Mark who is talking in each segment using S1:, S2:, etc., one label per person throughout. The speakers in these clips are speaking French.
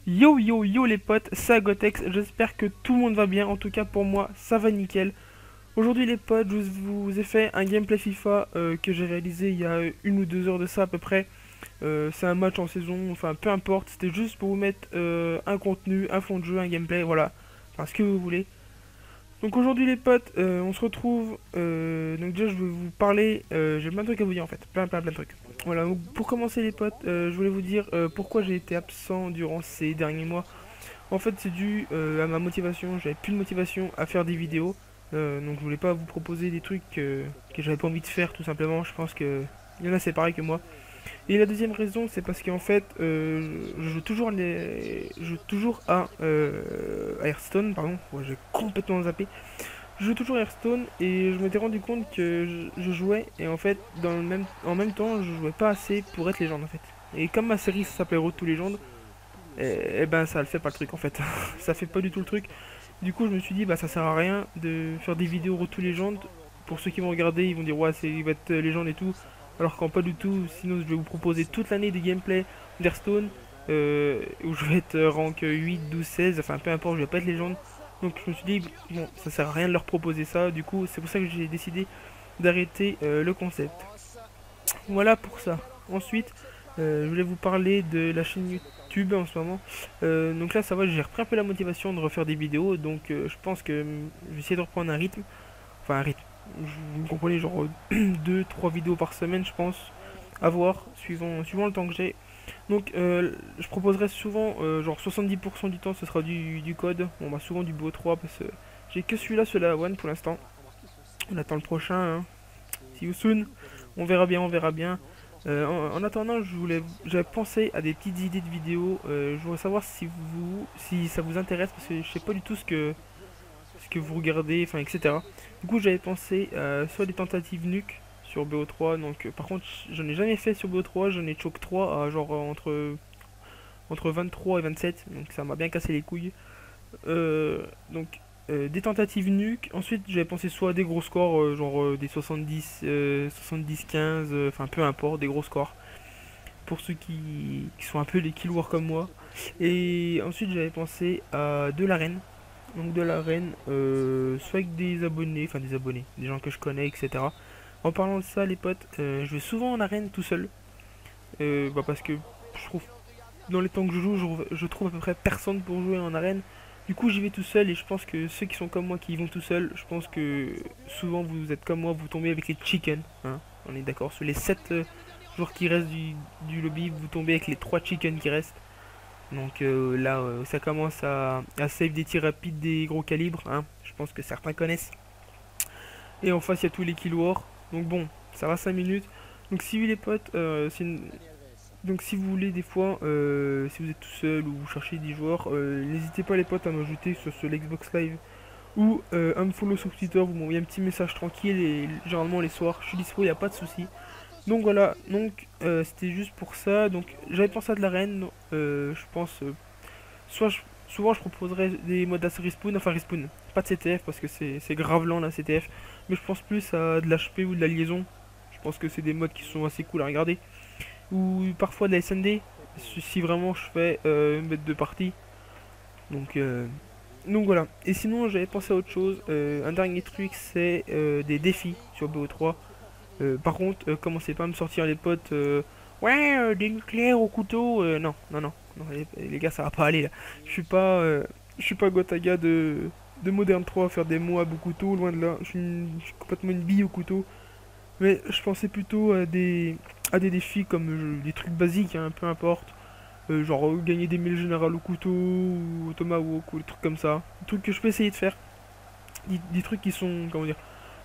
S1: Yo yo yo les potes, c'est Gotex, j'espère que tout le monde va bien, en tout cas pour moi ça va nickel. Aujourd'hui les potes, je vous ai fait un gameplay FIFA que j'ai réalisé il y a 1 ou 2 heures de ça à peu près. C'est un match en saison, enfin peu importe, c'était juste pour vous mettre un contenu, un fond de jeu, un gameplay, voilà, enfin ce que vous voulez. Donc aujourd'hui les potes, on se retrouve, donc déjà je vais vous parler, j'ai plein de trucs à vous dire en fait, plein de trucs. Voilà, donc pour commencer les potes, je voulais vous dire pourquoi j'ai été absent durant ces derniers mois. En fait, c'est dû à ma motivation. J'avais plus de motivation à faire des vidéos. Donc, je voulais pas vous proposer des trucs que j'avais pas envie de faire, tout simplement. Je pense que il y en a, c'est pareil que moi. Et la deuxième raison, c'est parce qu'en fait, je joue toujours, je joue toujours à Hearthstone, pardon. Ouais, j'ai complètement zappé. Je joue toujours à Hearthstone et je m'étais rendu compte que je jouais et en fait, en même temps, je jouais pas assez pour être légende en fait. Et comme ma série ça s'appelait Road to Legend, et ben ça le fait pas le truc en fait. Ça fait pas du tout le truc. Du coup je me suis dit bah ça sert à rien de faire des vidéos retour légende. Pour ceux qui vont regarder ils vont dire ouais c'est il va être légende et tout. Alors qu'en pas du tout, sinon je vais vous proposer toute l'année des gameplays d'Hearthstone où je vais être rank 8, 12, 16, enfin peu importe, je vais pas être légende. Donc je me suis dit bon ça sert à rien de leur proposer ça, du coup c'est pour ça que j'ai décidé d'arrêter le concept. Voilà pour ça. Ensuite, je voulais vous parler de la chaîne YouTube en ce moment. Donc là, ça va, j'ai repris un peu la motivation de refaire des vidéos. Donc je pense que je vais essayer de reprendre un rythme. Enfin, un rythme. Vous comprenez, genre deux trois vidéos par semaine, je pense. À voir, suivant le temps que j'ai. Donc je proposerai souvent, genre 70% du temps, ce sera du code. Bon, bah souvent du BO3 parce que j'ai que celui-là sur la One pour l'instant. On attend le prochain, hein. See you soon. On verra bien, on verra bien. En attendant, j'avais pensé à des petites idées de vidéos. Je voudrais savoir si ça vous intéresse parce que je sais pas du tout ce que vous regardez, enfin, etc. Du coup, j'avais pensé soit des tentatives nuque sur BO3. Donc, par contre, j'en ai jamais fait sur BO3. J'en ai choc 3 à genre entre 23 et 27. Donc, ça m'a bien cassé les couilles. Donc des tentatives nuques. Ensuite j'avais pensé soit à des gros scores, genre des 70, 70-15, enfin peu importe, des gros scores. Pour ceux qui sont un peu les killers comme moi. Et ensuite j'avais pensé à de l'arène. Donc de l'arène, soit avec des abonnés, des gens que je connais, etc. En parlant de ça les potes, je vais souvent en arène tout seul. Bah parce que je trouve dans les temps que je joue, je trouve à peu près personne pour jouer en arène. Du coup, j'y vais tout seul et je pense que ceux qui sont comme moi qui y vont tout seul, je pense que souvent vous êtes comme moi, vous tombez avec les chickens. Hein, on est d'accord, sur les 7 joueurs qui restent du lobby, vous tombez avec les 3 chickens qui restent. Donc là, ça commence à save des tirs rapides des gros calibres. Hein, je pense que certains connaissent. Et en face, il y a tous les kill wars. Donc bon, ça va 5 minutes. Donc si oui les potes, donc si vous voulez des fois, si vous êtes tout seul ou vous cherchez des joueurs, n'hésitez pas les potes à m'ajouter sur l'Xbox Live ou à me follow sur Twitter, vous m'envoyez un petit message tranquille et généralement les soirs je suis dispo, il n'y a pas de souci. Donc voilà, donc c'était juste pour ça. Donc j'avais pensé à de l'arène, je pense, soit souvent je proposerais des modes assez respawn, enfin respawn, pas de CTF parce que c'est grave lent la CTF, mais je pense plus à de l'HP ou de la liaison. Je pense que c'est des modes qui sont assez cool à regarder ou parfois de la SND si vraiment je fais une bête de partie. Donc, euh, donc voilà. Et sinon, j'avais pensé à autre chose. Un dernier truc, c'est des défis sur BO3. Par contre, commencez pas à me sortir les potes. Ouais, des nucléaires au couteau. Non, les gars, ça va pas aller là. Je suis pas Gotaga de Modern 3 à faire des moabs au couteau, loin de là. Je suis complètement une bille au couteau. Mais je pensais plutôt à des défis comme des trucs basiques, hein, peu importe. Genre gagner des milles générales au couteau ou au tomahawk ou des trucs comme ça. Des trucs que je peux essayer de faire. Des trucs qui sont, comment dire,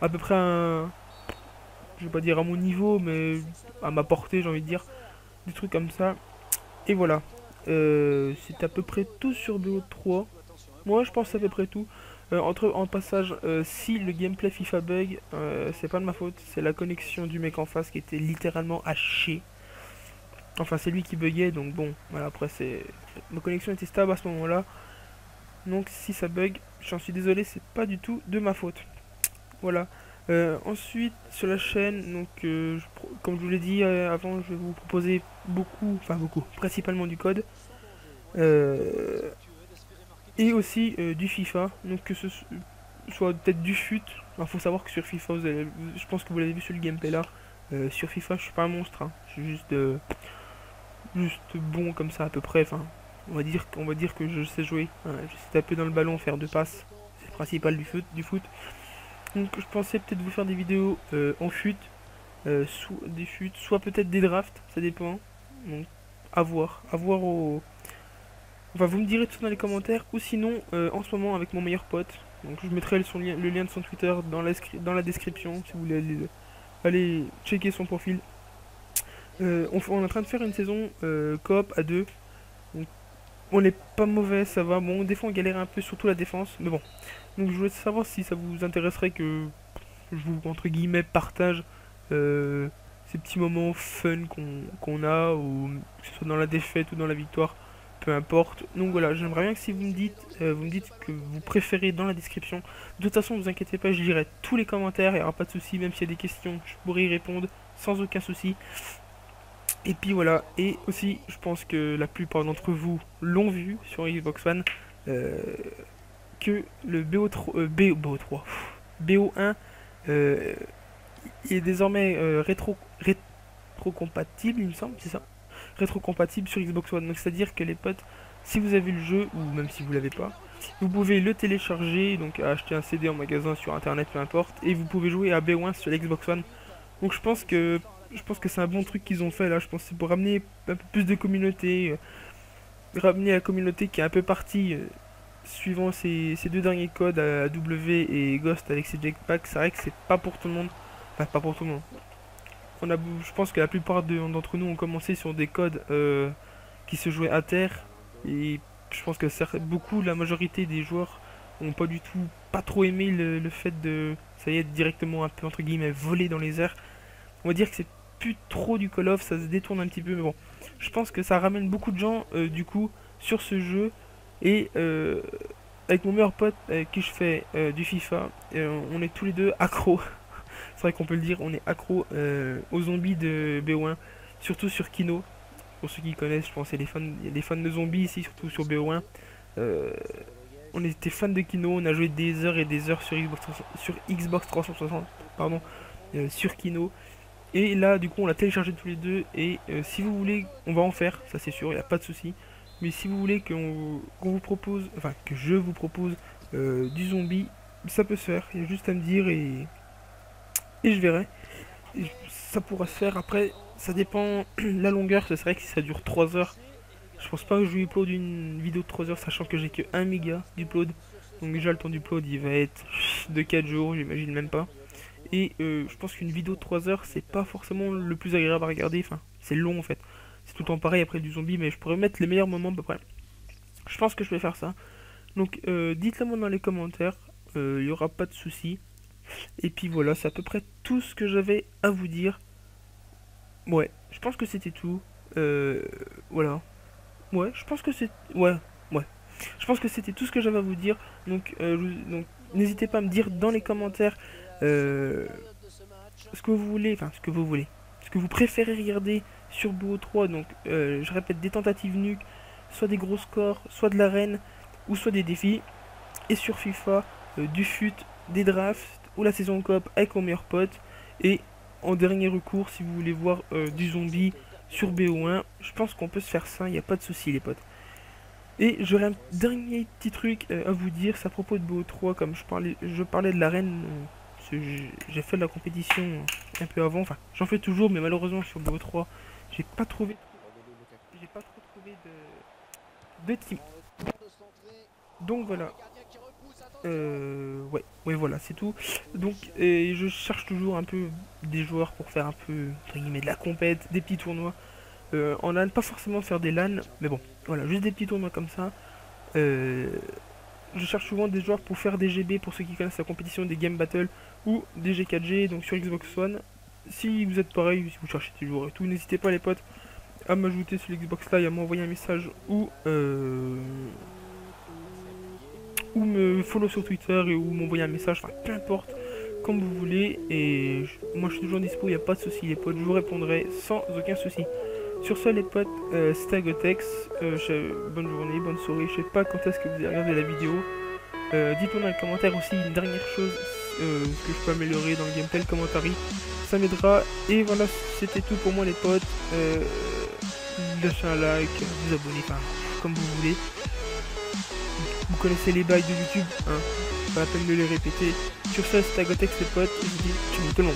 S1: à peu près je vais pas dire à mon niveau, mais à ma portée, j'ai envie de dire. Des trucs comme ça. Et voilà. C'est à peu près tout sur BO3. Moi, je pense que c'est à peu près tout. En passage, si le gameplay FIFA bug, c'est pas de ma faute, c'est la connexion du mec en face qui était littéralement à chier. Enfin, c'est lui qui buguait, donc bon, voilà, après, c'est. Ma connexion était stable à ce moment-là, donc si ça bug, j'en suis désolé, c'est pas du tout de ma faute. Voilà. Ensuite, sur la chaîne, donc, comme je vous l'ai dit avant, je vais vous proposer beaucoup, enfin beaucoup, principalement du code. Euh, et aussi du FIFA, donc que ce soit peut-être du FUT. Il faut savoir que sur FIFA, je pense que vous l'avez vu sur le gameplay là, sur FIFA je suis pas un monstre, hein. Je suis juste bon comme ça à peu près, enfin on va dire que je sais jouer, hein. Je sais taper dans le ballon, faire deux passes, c'est le principal du foot. Donc je pensais peut-être vous faire des vidéos en FUT, des FUT, soit peut-être des drafts, ça dépend. Donc à voir au... Enfin vous me direz tout ça dans les commentaires, ou sinon en ce moment avec mon meilleur pote, donc je mettrai le lien de son Twitter dans la description si vous voulez aller checker son profil. On est en train de faire une saison coop à deux. Donc, on n'est pas mauvais, ça va. Bon, des fois on galère un peu, surtout la défense, mais bon. Donc je voulais savoir si ça vous intéresserait que je vous, entre guillemets, partage euh, ces petits moments fun qu'on a, ou que ce soit dans la défaite ou dans la victoire, peu importe. Donc voilà, j'aimerais bien que si vous me dites que vous préférez dans la description. De toute façon, vous inquiétez pas, je lirai tous les commentaires, il n'y aura pas de souci, même s'il y a des questions, je pourrai y répondre sans aucun souci. Et puis voilà, et aussi je pense que la plupart d'entre vous l'ont vu sur Xbox One, euh, que le BO3, BO1 euh, est désormais rétro-compatible, il me semble, c'est ça. Rétro-compatible sur Xbox One. Donc c'est-à-dire que les potes, si vous avez le jeu, ou même si vous l'avez pas, vous pouvez le télécharger, donc acheter un CD en magasin, sur internet, peu importe, et vous pouvez jouer à BO1 sur l'Xbox One. Donc je pense que c'est un bon truc qu'ils ont fait là. Je pense que c'est pour ramener un peu plus de communauté, ramener la communauté qui est un peu partie suivant ces deux derniers codes à W et Ghost avec ses jetpacks. C'est vrai que c'est pas pour tout le monde. Enfin, pas pour tout le monde. Je pense que la plupart d'entre nous ont commencé sur des codes qui se jouaient à terre. Et je pense que beaucoup, la majorité des joueurs ont pas du tout, pas trop aimé le fait de, ça y est, directement un peu entre guillemets voler dans les airs. On va dire que c'est plus trop du Call of, ça se détourne un petit peu, mais bon. Je pense que ça ramène beaucoup de gens, du coup, sur ce jeu. Et avec mon meilleur pote avec qui je fais du FIFA, on est tous les deux accros. C'est vrai qu'on peut le dire, on est accros aux zombies de BO1, surtout sur Kino. Pour ceux qui connaissent, je pense qu'il y a des fans de zombies ici, surtout sur BO1. Euh, on était fans de Kino, on a joué des heures et des heures sur Xbox 360, pardon, sur Kino. Et là, du coup, on l'a téléchargé tous les deux. Et si vous voulez, on va en faire, ça c'est sûr, il n'y a pas de souci. Mais si vous voulez qu'on vous propose, enfin que je vous propose du zombie, ça peut se faire. Il y a juste à me dire et je verrai. Et ça pourra se faire. Après, ça dépend la longueur. C'est vrai que si ça dure 3 heures, je pense pas que je vais upload une vidéo de 3 heures, sachant que j'ai que 1 méga d'upload. Donc déjà, le temps d'upload, il va être de 4 jours, j'imagine même pas. Et je pense qu'une vidéo de 3 heures, c'est pas forcément le plus agréable à regarder. Enfin, c'est long en fait. C'est tout le temps pareil après du zombie, mais je pourrais mettre les meilleurs moments à peu près. Je pense que je vais faire ça. Donc dites-le moi dans les commentaires. Il n'y aura pas de souci. Et puis voilà, c'est à peu près tout ce que j'avais à vous dire. Ouais, je pense que c'était tout. Voilà. Ouais, je pense que c'est... Ouais, ouais. Je pense que c'était tout ce que j'avais à vous dire. Donc n'hésitez pas à me dire dans les commentaires euh, ce que vous voulez, enfin ce que vous voulez, ce que vous préférez regarder sur BO3. Donc je répète, des tentatives nuques, soit des gros scores, soit de l'arène, ou soit des défis. Et sur FIFA, du fut, des drafts, ou la saison coop avec mon meilleur pote. Et en dernier recours, si vous voulez voir du zombie sur BO1, je pense qu'on peut se faire ça, il n'y a pas de souci les potes. Et j'aurais un dernier petit truc à vous dire, c'est à propos de BO3, comme je parlais de l'arène, j'ai fait de la compétition un peu avant, enfin j'en fais toujours, mais malheureusement sur BO3, j'ai pas trouvé, j'ai pas trop trouvé de team. Donc voilà. Ouais, voilà, c'est tout. Donc, et je cherche toujours un peu des joueurs pour faire un peu, entre guillemets, de la compète, des petits tournois. En LAN, pas forcément faire des LAN, mais bon, voilà, juste des petits tournois comme ça. Euh, je cherche souvent des joueurs pour faire des GB, pour ceux qui connaissent la compétition, des Game Battle ou des G4G, donc sur Xbox One. Si vous êtes pareil, si vous cherchez des joueurs et tout, n'hésitez pas les potes à m'ajouter sur l'Xbox Live, à m'envoyer un message ou me follow sur Twitter ou m'envoyer un message, enfin peu importe, comme vous voulez. Et moi je suis toujours dispo, il n'y a pas de souci les potes, je vous répondrai sans aucun souci. Sur ce les potes, c'était Agotex, bonne journée, bonne soirée, je sais pas quand est-ce que vous allez regarder la vidéo. Dites-moi dans les commentaires aussi une dernière chose que je peux améliorer dans le gameplay, le commentaire, ça m'aidera. Et voilà, c'était tout pour moi les potes. Lâchez un like, vous abonnez, enfin, comme vous voulez. Vous connaissez les bails de YouTube, hein, pas la peine de les répéter. Sur ça, c'était Agotex les potes, et je vous dis ciao tout le monde.